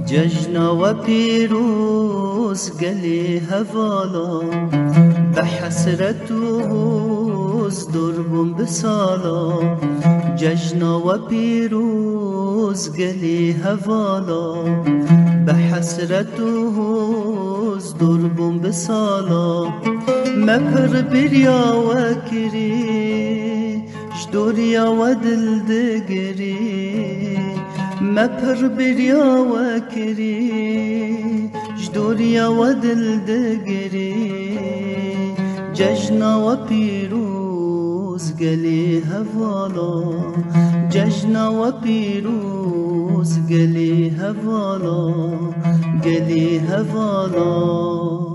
ججنا و پیروز گلی هوالا به حسرت و حوز دربم بسالا ججنا و پیروز گلی هوالا به حسرت و حوز دربم بسالا مپر بریا و کری جدوریا و دل دگری مپر بریا و کری جدوریا و دل دگری ججنا و پیروز گلی هوالا ججنا و پیروز گلی هوالا گلی هوالا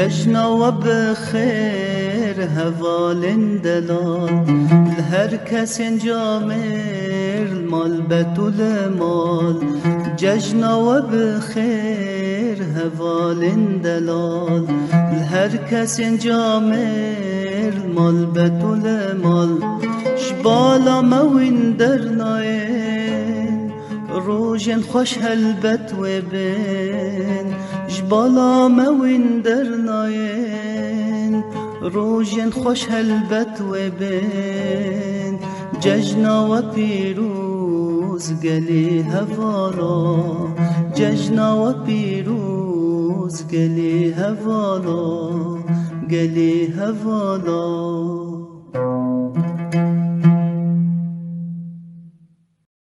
ججنا و بخیر هوالن دلال لهر کس جامر المال بطول مال ججنا و بخیر هوالن دلال لهر کس جامر المال بطول مال شبالا موین درناین روژن خوش هلبت و بین جبالا موین درناین روژن خوش هلبت و بین ججنا و پیروز گلی هوالا ججنا و پیروز گلی هوالا گلی هوالا